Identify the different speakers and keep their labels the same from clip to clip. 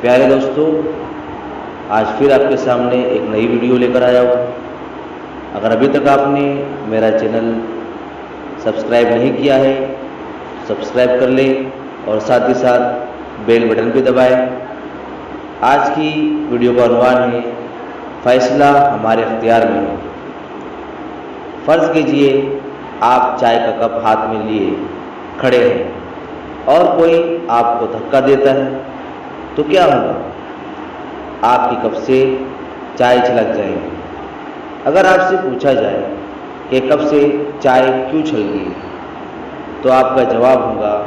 Speaker 1: پیارے دوستوں، آج پھر آپ کے سامنے ایک نئی ویڈیو لے کر آیا ہوں۔ اگر ابھی تک آپ نے میرا چینل سبسکرائب نہیں کیا ہے سبسکرائب کر لیں اور ساتھ ہی ساتھ بیل بٹن پہ دبائیں۔ آج کی ویڈیو کا عنوان ہے فیصلہ ہمارے اختیار میں ہے۔ فرض کیجئے آپ چائے کا کپ ہاتھ میں لیے کھڑے ہیں اور کوئی آپ کو دھکا دیتا ہے تو کیا ہوگا؟ آپ کے کپ سے چائے چھلک جائے گی۔ اگر آپ سے پوچھا جائے کہ کپ سے چائے کیوں چھلکی تو آپ کا جواب ہوگا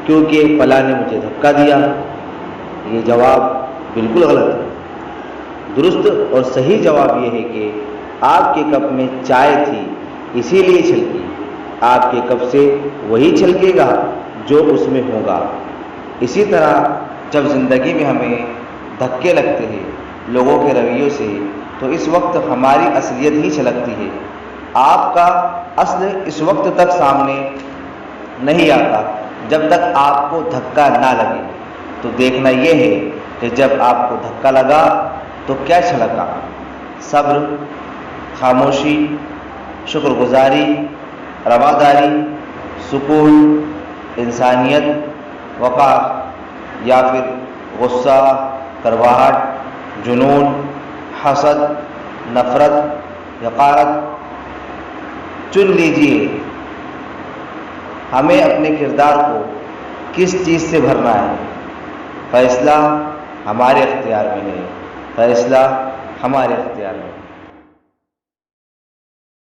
Speaker 1: کیونکہ فلاں نے مجھے دھکا دیا۔ یہ جواب بالکل غلط ہے۔ درست اور صحیح جواب یہ ہے کہ آپ کے کپ میں چائے تھی اسی لیے چھلکی۔ آپ کے کپ سے وہی چھلکے گا جو اس میں ہوگا۔ اسی طرح جب زندگی میں ہمیں دھکے لگتے ہیں لوگوں کے رویوں سے تو اس وقت ہماری اصلیت ہی چھلکتی ہے۔ آپ کا اصل اس وقت تک سامنے نہیں آتا جب تک آپ کو دھکا نہ لگے۔ تو دیکھنا یہ ہے کہ جب آپ کو دھکا لگا تو کیا چھلکا؟ صبر، خاموشی، شکر گزاری، رواداری، سکون، انسانیت، وقار، یا پھر غصہ، کڑواہٹ، جنون، حسد، نفرت، حقارت؟ چن لیجئے ہمیں اپنے کردار کو کس چیز سے بھرنا ہے۔ فیصلہ ہمارے اختیار میں ہے۔ فیصلہ ہمارے اختیار میں ہے۔